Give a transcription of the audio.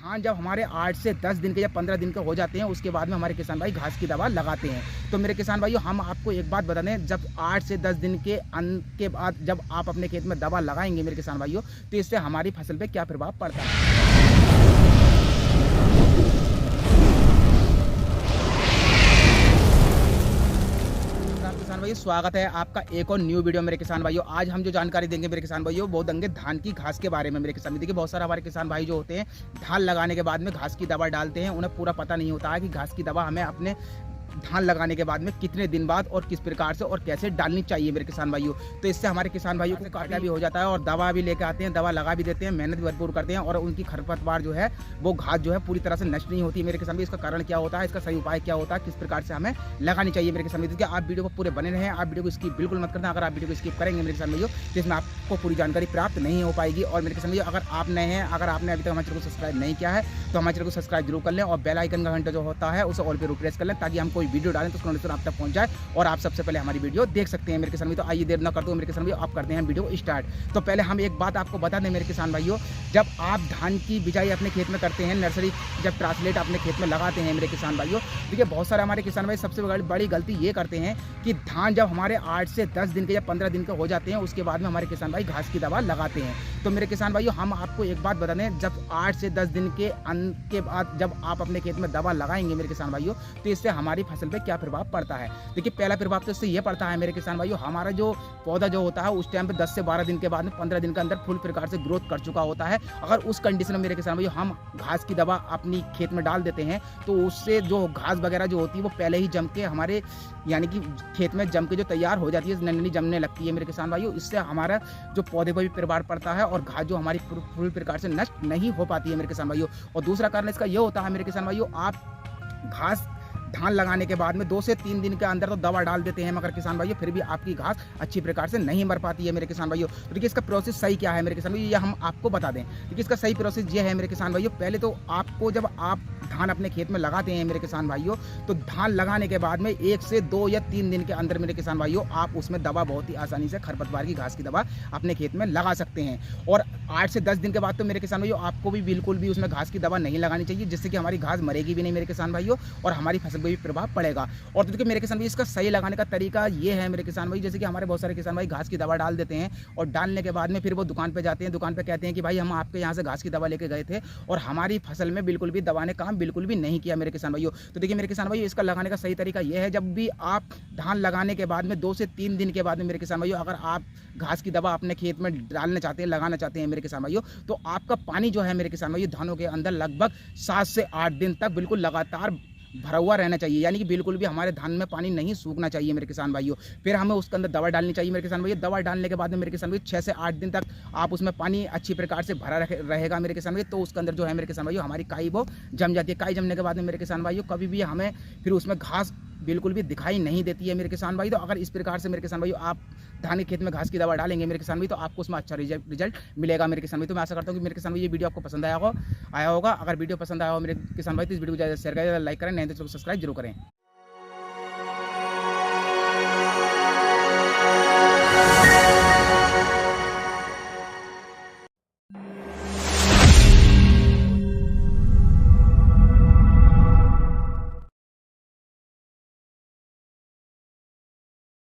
धान जब हमारे 8 से 10 दिन के या 15 दिन के हो जाते हैं, उसके बाद में हमारे किसान भाई घास की दवा लगाते हैं। तो मेरे किसान भाइयों, हम आपको एक बात बता दें, जब 8 से 10 दिन के के बाद जब आप अपने खेत में दवा लगाएंगे मेरे किसान भाइयों, तो इससे हमारी फसल पे क्या प्रभाव पड़ता है। किसान भाइयों, स्वागत है आपका एक और न्यू वीडियो मेरे किसान भाइयों। आज हम जो जानकारी देंगे मेरे किसान भाइयों, वो देंगे धान की घास के बारे में मेरे किसान। देखिए, बहुत सारे हमारे किसान भाई जो होते हैं, धान लगाने के बाद में घास की दवा डालते हैं। उन्हें पूरा पता नहीं होता है कि घास की दवा हमें अपने धान लगाने के बाद में कितने दिन बाद और किस प्रकार से और कैसे डालनी चाहिए मेरे किसान भाइयों। तो इससे हमारे किसान भाइयों को काटा भी हो जाता है और दवा भी लेके आते हैं, दवा लगा भी देते हैं, मेहनत भी भरपूर करते हैं और उनकी खरपतवार जो है, वो घास जो है पूरी तरह से नष्ट नहीं होती है मेरे किसान भाई। इसका कारण क्या होता है, इसका सही उपाय क्या होता है, किस प्रकार से हमें लगानी चाहिए मेरे किसान भाई। आप वीडियो को पूरे बने रहें, आप वीडियो को स्किप बिल्कुल मत करना। अगर आप वीडियो को स्किप करेंगे मेरे किसान भाइयों, तो इसमें आपको पूरी जानकारी प्राप्त नहीं हो पाएगी। और मेरे किसान भाइयों, अगर आप नए हैं, अगर आपने अभी तक हमारे चैनल को सब्सक्राइब नहीं किया है, तो हमारे चैनल को सब्सक्राइब जरूर कर लें और बेल आइकन का घंटा जो होता है उसे ऑल पे प्रेस कर लें, ताकि हम कोई वीडियो डालें तो उसका आप तक पहुंच जाए और आप सबसे पहले हमारी वीडियो देख सकते हैं मेरे किसान भाई। तो आइए देर ना करते हुए मेरे किसान भाई, आप करते हैं वीडियो स्टार्ट। तो पहले हम एक बात आपको बता दें मेरे किसान भाइयों, जब आप धान की बिजाई अपने खेत में करते हैं, नर्सरी जब ट्रांसलेट अपने खेत में लगाते हैं मेरे किसान भाइयों, देखिए बहुत सारे हमारे किसान भाई सबसे बड़ी गलती ये करते हैं कि धान जब हमारे 8 से 10 दिन के या 15 दिन के हो जाते हैं, उसके बाद में हमारे किसान भाई घास की दवा लगाते हैं। तो मेरे किसान भाइयों, हम आपको एक बात बता दें, जब 8 से 10 दिन के बाद जब आप अपने खेत में दवा लगाएंगे मेरे किसान भाइयों, तो इससे हमारी फसल पे क्या प्रभाव पड़ता है। देखिए, पहला प्रभाव तो इससे ये पड़ता है मेरे किसान भाइयों, हमारा जो पौधा जो होता है उस टाइम पे 10 से 12 दिन के बाद में 15 दिन के अंदर फुल प्रकार से ग्रोथ कर चुका होता है। अगर उस कंडीशन में मेरे किसान भाइयों हम घास की दवा अपनी खेत में डाल देते हैं, तो उससे जो घास वगैरह जो होती है वो पहले ही जम के हमारे यानी कि खेत में जम के जो तैयार हो जाती है, नन्ही जमने लगती है मेरे किसान भाइयों। इससे हमारा जो पौधे पर भी प्रभाव पड़ता है और घास जो हमारी पूरी प्रकार से नष्ट नहीं हो पाती है मेरे किसान भाइयों। और दूसरा कारण इसका ये होता है मेरे किसान भाइयों, आप घास धान लगाने के बाद में 2 से 3 दिन के अंदर तो दवा डाल देते हैं, मगर किसान भाइयों फिर भी आपकी घास अच्छी प्रकार से नहीं मर पाती है मेरे किसान भाइयों। तो देखिए, इसका प्रोसेस सही क्या है मेरे किसान भाइयों, ये हम आपको बता दें। देखिए, इसका सही प्रोसेस ये है मेरे किसान भाइयों, पहले तो आपको जब आप धान अपने खेत में लगाते हैं मेरे किसान भाइयों, तो धान लगाने के बाद में 1 से 2 या 3 दिन के अंदर मेरे किसान भाइयों आप उसमें दवा बहुत ही आसानी से खरपतवार की घास की दवा अपने खेत में लगा सकते हैं। और 8 से 10 दिन के बाद तो मेरे किसान भाइयों आपको भी बिल्कुल भी उसमें घास की दवा नहीं लगानी चाहिए, जिससे कि हमारी घास मरेगी भी नहीं मेरे किसान भाइयों और हमारी फसल पर भी प्रभाव पड़ेगा। और तो देखिए मेरे किसान भाई, इसका सही लगाने का तरीका ये है मेरे किसान भाई, जैसे कि हमारे बहुत सारे किसान भाई घास की दवा डाल देते हैं और डालने के बाद में फिर वो दुकान पे जाते हैं, दुकान पे कहते हैं कि भाई हम आपके यहाँ से घास की दवा लेके गए थे और हमारी फसल में बिल्कुल भी दवा ने काम बिल्कुल भी नहीं किया मेरे किसान भाइयों। तो देखिए मेरे किसान भाइयों, इसका लगाने का सही तरीका ये है, जब भी आप धान लगाने के बाद में 2 से 3 दिन के बाद में मेरे किसान भाइयों अगर आप घास की दवा अपने खेत में डालना चाहते हैं, लगाना चाहते हैं मेरे किसान भाइयों, तो आपका पानी जो है मेरे किसान भाइयों धानों के अंदर लगभग 7 से 8 दिन तक बिल्कुल लगातार भरा हुआ रहना चाहिए, यानी कि बिल्कुल भी हमारे धान में पानी नहीं सूखना चाहिए मेरे किसान भाइयों। फिर हमें उसके अंदर दवा डालनी चाहिए मेरे किसान भाइयों। दवा डालने के बाद में मेरे किसान भाइयों 6 से 8 दिन तक आप उसमें पानी अच्छी प्रकार से भरा रहेगा मेरे किसान भाइयों, तो उसके अंदर जो है मेरे किसान भाइयों हमारी काई वो जम जाती है। काई जमने के बाद में मेरे किसान भाइयों कभी भी हमें फिर उसमें घास बिल्कुल भी दिखाई नहीं देती है मेरे किसान भाई। तो अगर इस प्रकार से मेरे किसान भाइयों आप धान के खेत में घास की दवा डालेंगे मेरे किसान भाई, तो आपको उसमें अच्छा रिजल्ट मिलेगा मेरे किसान भाई। तो मैं आशा करता हूँ कि मेरे किसान भाई ये वीडियो आपको पसंद आया होगा। अगर वीडियो पसंद आया हो मेरे किसान भाई, तो इस वीडियो को ज़्यादा शेयर करें, लाइक करें, नहीं तो सब्सक्राइब जरूर करें।